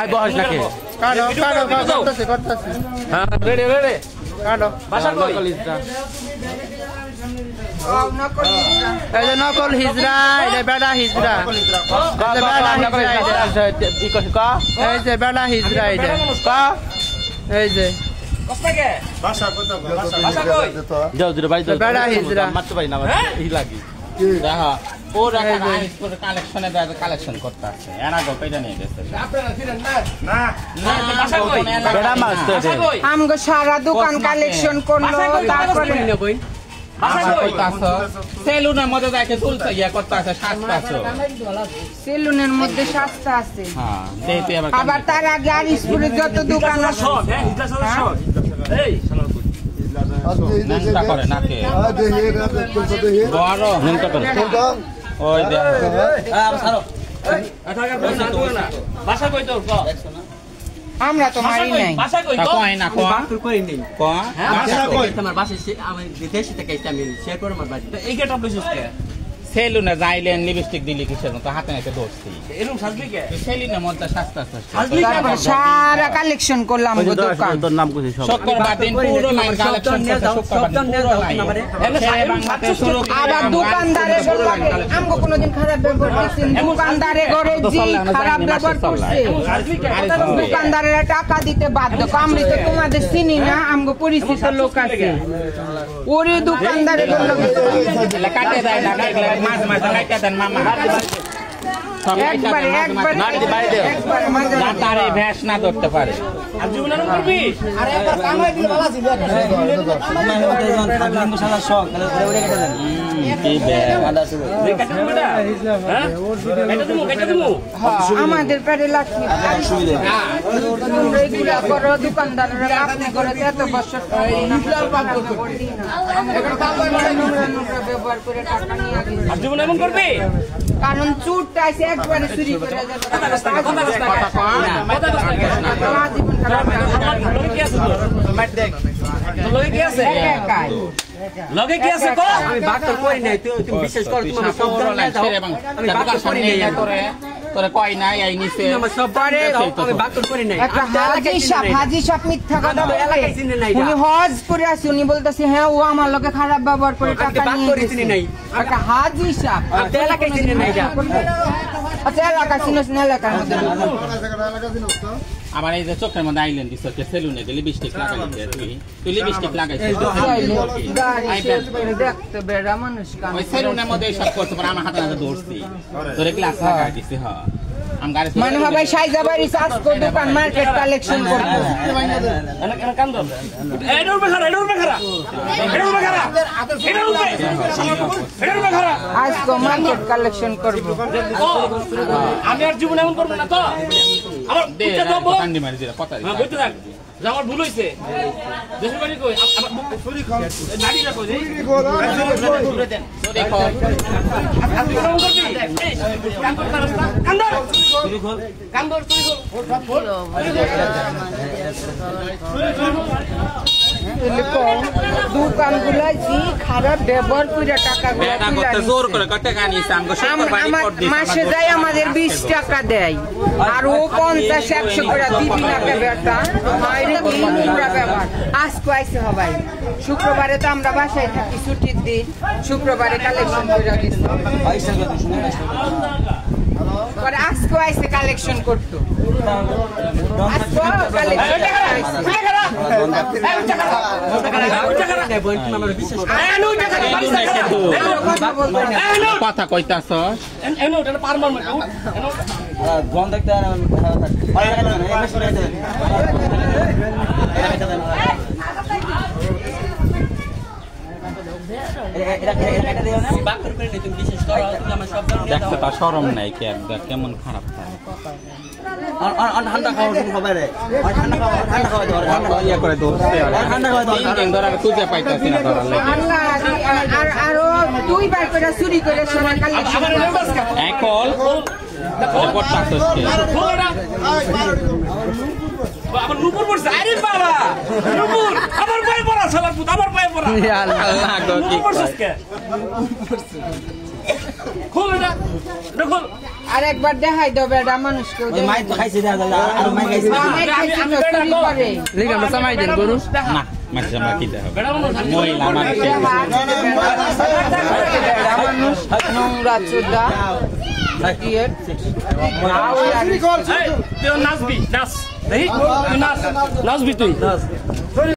I বহাস নাকি কাটো করতেছে হ্যাঁ রেডি কাটো বাসা কই এই যে নকল হিজরা এটা বেড়া হিজরা এই যে বেড়া হিজরা এটা এই যে যাও দিরে ভাই বেড়া হিজরা মাত্র ভাই না এই লাগি দেখা ও রাখা আইস করে কালেকশনে দাদা কালেকশন করতে আছে এনা গো কইটা নিয়ে গেছে আপনারা ছিলেন না বাসা কই বেড়া মাছ তো আমগো সারা দোকান কালেকশন করলো তারপরে বাসা কই তাছো সেলুনের মধ্যে দেখে চলছে ইয়া করতে আছে সাতটা আছে সেলুনের মধ্যে সস্তা আছে হ্যাঁ দেইতে আবার তার আগে আর স্কুলে যত দোকান আছে সব হ্যাঁ এটা সব এই নাস্তা করে নাকে বড় নাস্তা করে ওই দে ছাড়ো বাসা কই তোর ক আমরা তো মারি নাই বাসা কই তো কই না কই বাকুর কই নেই ক বাসা কই তোমার বাসা আমি দেশে থেকে আমি শেয়ার করে আমার বাড়ি এই গেট আপ লইছিস কে সেলুনে যাইলেন লিপস্টিক দিলি কিসের মতো হাতে নাতে দৌড়ছি এরকম সাজবি কে সেলুনের মধ্যে সস্তা সাজবি কে তারপরে সারা কালেকশন করলাম আমগো দোকান তোর নাম কইছিস সব শুক্রবার দিন পুরো লাইন কালেকশন করতে শুক্রবার দিন পুরো লাইন বাংলাতে শুরু আবার দোকানদারে আমগো কোনোদিন খারাপ ব্যবহার করছেন দোকানদারে ঘরে জি খারাপ ব্যবহার করছে দোকানদারের টাকা দিতে বাধ্য আমরা তো তোমাদের চিনি না আমগো পরিচিত লোক আছে ওরে দোকানদারে কাটে দেয় না মাছ মাছ কাটে দেন মামা একবারে তারে ভ্যাস না ধরতে পারে আর জীবনের করবি আরে একবার কামাই দিলে ভালো ছিল শালা শখ তাহলে ওরে কেটে দেন কি বে আদা ছিল কেটে দিমু এটা হ্যাঁ কেটে দিমু আমাদের পেটে লাগছে রেগুলার করো দোকানদাররা আপনি করে এত বছর ব্যবহার করে টাকা নিয়ে গেছে আর জীবন এমন করবি কারণ চুরটা এসে একবারে চুরি করে লগে কি আছে লগে কি আছে কো আমি বাকর করি নাই তুমি বিশ্বাস করো তুমি সব আমি বাকর করি নাই তোরে কই নাই আই নিছে আমার সব পারে আমি বাকর করি নাই একটা হাজি সাহেব মিথ্যা কথা বলে এলাকায় চিনে নাই উনি হজ করে আসে উনি বলতেছে হ্যাঁ ও আমার লোকে খারাপ ব্যবহার করে টাকা নিয়ে বাকর চিনে নাই একটা হাজি সাহেব আপনি এলাকায় চিনে নাই আচ্ছা এলাকা চিনোস না এলাকার মধ্যে আমার এই যে চোখের মধ্যে আইলেন দিছ কে সেলুনে গেলে লিপস্টিক লাগাইছে তুই লিপস্টিক লাগাইছিস দেখতে বেড়া মানুষ কান ওই সেলুনের মধ্যে সব করতে পারে আমার হাতে নাতে দৌড়ছি তোরে গ্লাস লাগাই দিছি হ্যাঁ আম গাড়ি মানে হবে সাইজাবাড়ি সাসকো দোকান মার্কেট কালেকশন করব এনা কান্দ এডর বেখারা আজকে মার্কেট কালেকশন করব আমি আর জীবন এমন করব না তো আমার দে কান্দি মারি দিরা কথা হ্যাঁ বইতে থাক আমার ভুল হইছে দেশের বাড়ি কই আমার সরি খাও দাড়িটা কই সরি খাও দেন সরি খাও আপনি কেমন করবি কান্দর রাস্তা কান্দর সরি খাও কান্দর সরি খাও দোকান গুলাইছি খারাপ ব্যবহার করে টাকা বেটা করতে জোর করে কত কানিছে আমগো শুক্রবার বাড়ি কর দিছ মাসে যায় আমাদের 20 টাকা দেয় আর ও 50-100 করে দিবি না বেটা মাইরে কি নোংরা ব্যবহার আজকে আইছে সবাই শুক্রবারে তো আমরা বাসায় থাকি ছুটির দিন শুক্রবারে কালেকশন করে দিছি পরে আজকে আইছে কালেকশন করতো আজকে কালেকশন কথা কইতাছ এনো এটা পারমানেন্ট এনো গন দেখতে দেখতে তা শরম নাই কে কেমন খারাপ ঠান্ডা খাওয়া সবাই রে ঠান্ডা খাওয়া ইয়া করে দৌড়ছে ঠান্ডা খাওয়া তিন দিন ধরে খুঁজে পাইতাছি না ধরার লাগে আর আরো দুইবার করে চুরি করে সবাই কালেকশন একল করতাছস কে আবার নুপুর পড়ছে আরে বাবা নুপুর আমার পায়ে পড়া শালা পুত আমার পায়ে পড়া আল্লাহ গো কি পড়ছস কে খোল এটা খোল আর একবার দেখাই দাও বেটা মানুষকে মাই তো খাইছে আর মাই খাইছে লিখে আমরা সামাই দেন গরু না মাছ আমরা কিনতে হবে মহিলা মানুষ নোংরা চোদা তুই নাচবি নাচ নাচবি তুই